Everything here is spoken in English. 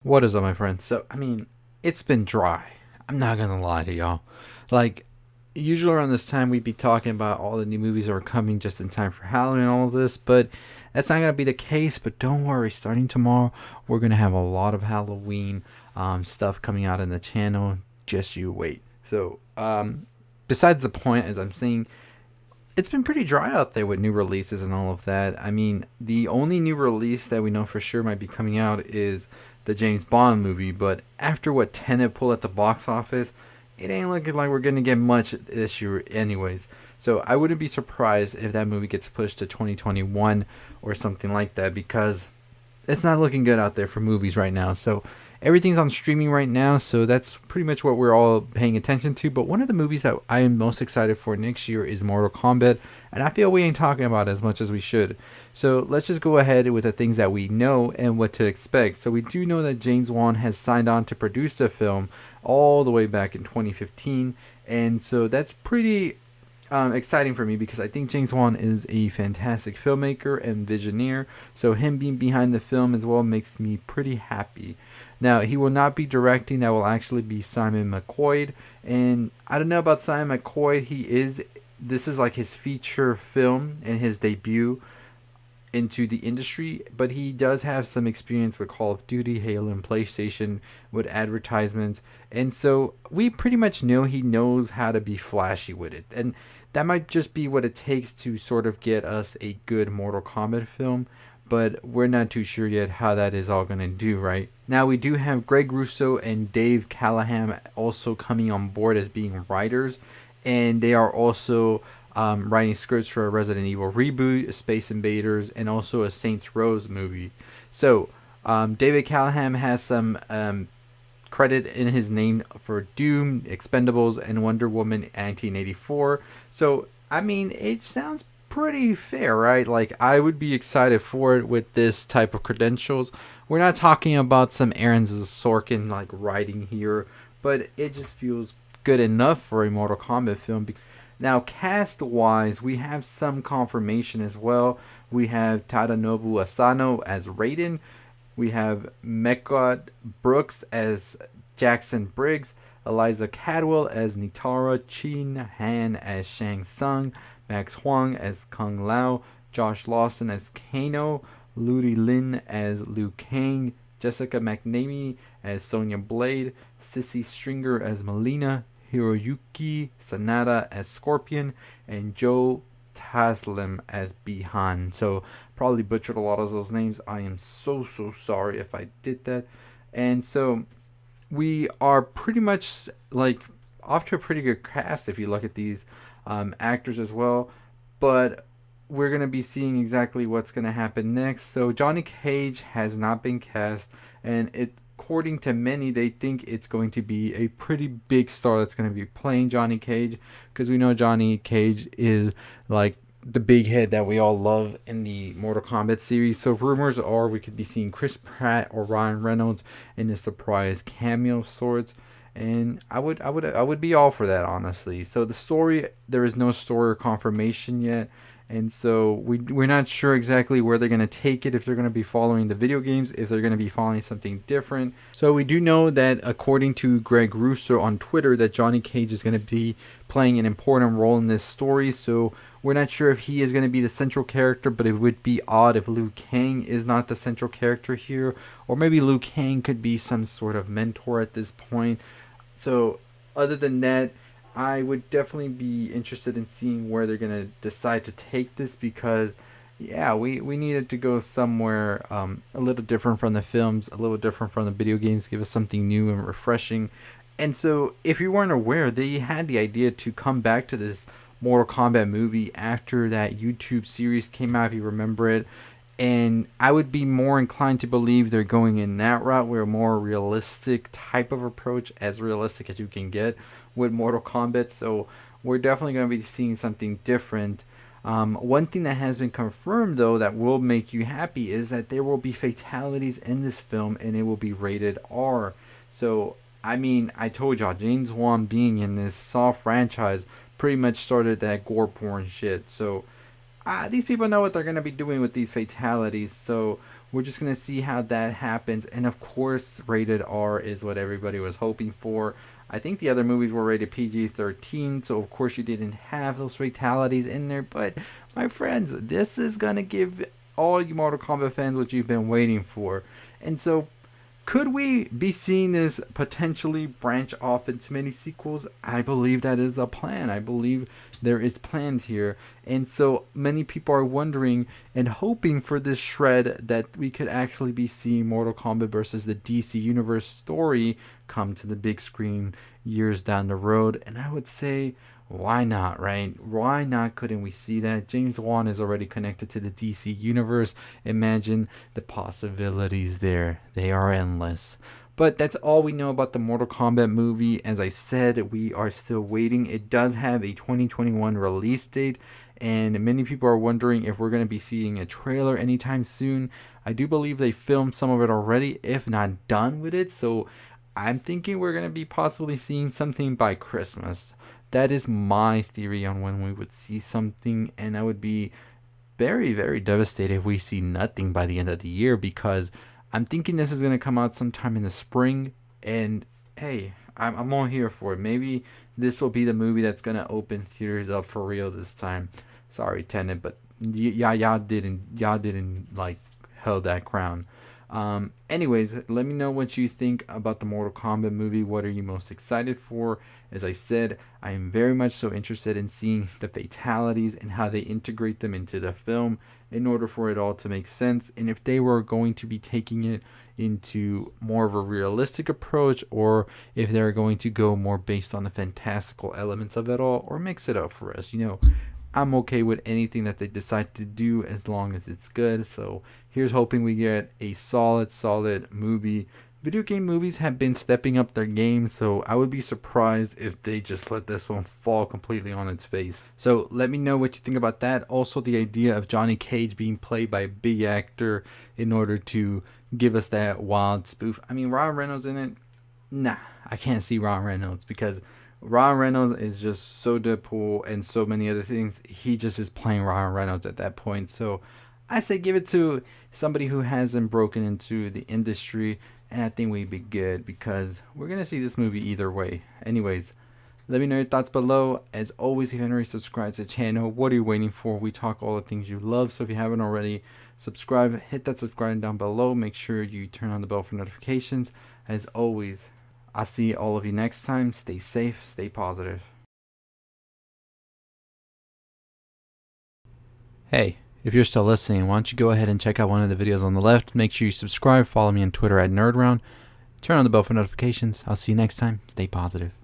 What is up, my friends? It's been dry. I'm not gonna lie to y'all. Like, usually around this time, we'd be talking about all the new movies that are coming just in time for Halloween and all of this, but that's not gonna be the case. But don't worry, starting tomorrow, we're gonna have a lot of Halloween stuff coming out in the channel. Just you wait. Besides the point, as I'm saying, it's been pretty dry out there with new releases and all of that. The only new release that we know for sure might be coming out is the James Bond movie, but after what Tenet pulled at the box office, it ain't looking like we're gonna get much this year, anyways. So I wouldn't be surprised if that movie gets pushed to 2021 or something like that because it's not looking good out there for movies right now. So everything's on streaming right now, so that's pretty much what we're all paying attention to. But one of the movies that I am most excited for next year is Mortal Kombat, and I feel we ain't talking about it as much as we should. So let's just go ahead with the things that we know and what to expect. So we do know that James Wan has signed on to produce the film all the way back in 2015, and so that's pretty exciting for me because I think James Wan is a fantastic filmmaker and visioneer. So him being behind the film as well makes me pretty happy. Now he will not be directing; that will actually be Simon McQuoid. And I don't know about Simon McQuoid. This is like his feature film and his debut into the industry, but he does have some experience with Call of Duty, Halo, and PlayStation with advertisements, and so we pretty much know he knows how to be flashy with it, and that might just be what it takes to sort of get us a good Mortal Kombat film. But we're not too sure yet how that is all going to do, right? Now, we do have Greg Russo and Dave Callahan also coming on board as being writers, and they are also writing scripts for a Resident Evil reboot, a Space Invaders, and also a Saints Row movie. So, David Callahan has some credit in his name for Doom, Expendables, and Wonder Woman 1984. So, it sounds pretty fair, right? Like, I would be excited for it with this type of credentials. We're not talking about some Aaron Sorkin like writing here, but it just feels good enough for a Mortal Kombat film. Now, cast wise, we have some confirmation as well. We have Tadanobu Asano as Raiden. We have Mecca Brooks as Jackson Briggs. Eliza Cadwell as Nitara. Chin Han as Shang Tsung. Max Huang as Kung Lao. Josh Lawson as Kano. Ludi Lin as Liu Kang. Jessica McNamee as Sonya Blade. Sissy Stringer as Melina. Hiroyuki Sanada as Scorpion, and Joe Taslim as Bihan. So probably butchered a lot of those names. I am so sorry if I did that. And so we are pretty much like off to a pretty good cast if you look at these actors as well. But we're going to be seeing exactly what's going to happen next. So Johnny Cage has not been cast, and according to many, they think it's going to be a pretty big star that's going to be playing Johnny Cage, because we know Johnny Cage is like the big head that we all love in the Mortal Kombat series. So rumors are we could be seeing Chris Pratt or Ryan Reynolds in a surprise cameo of sorts, and I would be all for that, honestly. So the story, there is no story or confirmation yet. And so we're not sure exactly where they're going to take it, if they're going to be following the video games, if they're going to be following something different. So we do know that according to Greg Russo on Twitter, that Johnny Cage is going to be playing an important role in this story. So we're not sure if he is going to be the central character, but it would be odd if Liu Kang is not the central character here. Or maybe Liu Kang could be some sort of mentor at this point. So other than that, I would definitely be interested in seeing where they're going to decide to take this, because, yeah, we needed to go somewhere a little different from the films, a little different from the video games, give us something new and refreshing. And so, if you weren't aware, they had the idea to come back to this Mortal Kombat movie after that YouTube series came out, if you remember it. And I would be more inclined to believe they're going in that route, where a more realistic type of approach, as realistic as you can get with Mortal Kombat. So we're definitely going to be seeing something different. One thing that has been confirmed, though, that will make you happy is that there will be fatalities in this film, and it will be rated R. So, I told y'all, James Wan being in this Saw franchise pretty much started that gore porn shit. So these people know what they're going to be doing with these fatalities. So we're just going to see how that happens. And of course, rated R is what everybody was hoping for. I think the other movies were rated PG-13, so of course you didn't have those fatalities in there. But my friends, this is going to give all you Mortal Kombat fans what you've been waiting for. And so, could we be seeing this potentially branch off into many sequels? I believe that is the plan. I believe there is plans here. And so many people are wondering and hoping for this shred that we could actually be seeing Mortal Kombat versus the DC Universe story come to the big screen years down the road. And I would say, why not, right? Why not couldn't we see that? James Wan is already connected to the DC Universe. Imagine the possibilities there. They are endless. But that's all we know about the Mortal Kombat movie. As I said, we are still waiting. It does have a 2021 release date. And many people are wondering if we're going to be seeing a trailer anytime soon. I do believe they filmed some of it already, if not done with it. So I'm thinking we're going to be possibly seeing something by Christmas. That is my theory on when we would see something, and I would be very, very devastated if we see nothing by the end of the year, because I'm thinking this is going to come out sometime in the spring, and hey, I'm all here for it. Maybe this will be the movie that's going to open theaters up for real this time. Sorry, Tenet, but y'all didn't like held that crown. Anyways, let me know what you think about the Mortal Kombat movie. What are you most excited for? As I said, I am very much so interested in seeing the fatalities and how they integrate them into the film in order for it all to make sense. And if they were going to be taking it into more of a realistic approach, or if they're going to go more based on the fantastical elements of it all, or mix it up for us. I'm okay with anything that they decide to do as long as it's good. So here's hoping we get a solid movie. Video game movies have been stepping up their game, so I would be surprised if they just let this one fall completely on its face. So let me know what you think about that. Also, the idea of Johnny Cage being played by a big actor in order to give us that wild spoof. I mean, Ryan Reynolds in it? Nah, I can't see Ryan Reynolds, because Ryan Reynolds is just so Deadpool and so many other things. He just is playing Ryan Reynolds at that point. So I say give it to somebody who hasn't broken into the industry, and I think we'd be good, because we're going to see this movie either way. Anyways, let me know your thoughts below. As always, if you haven't already subscribed to the channel, what are you waiting for? We talk all the things you love. So if you haven't already, subscribe, hit that subscribe down below. Make sure you turn on the bell for notifications. As always, I'll see all of you next time. Stay safe, stay positive. Hey, if you're still listening, why don't you go ahead and check out one of the videos on the left. Make sure you subscribe, follow me on Twitter at NerdRound. Turn on the bell for notifications. I'll see you next time. Stay positive.